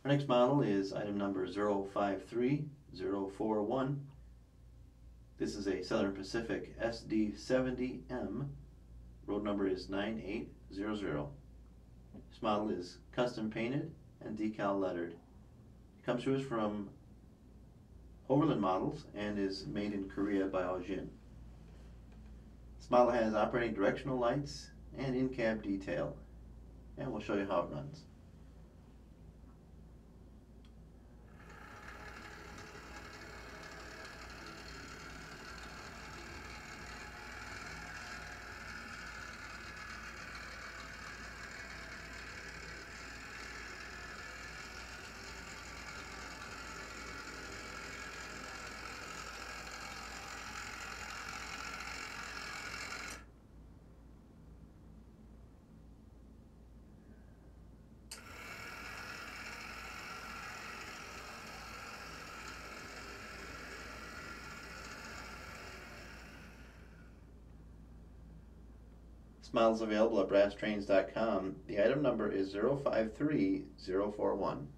Our next model is item number 053041. This is a Southern Pacific SD70M. Road number is 9800. This model is custom painted and decal lettered. It comes to us from Overland Models and is made in Korea by Aojin. This model has operating directional lights and in-cab detail, and we'll show you how it runs. This model is available at brasstrains.com. The item number is 053041.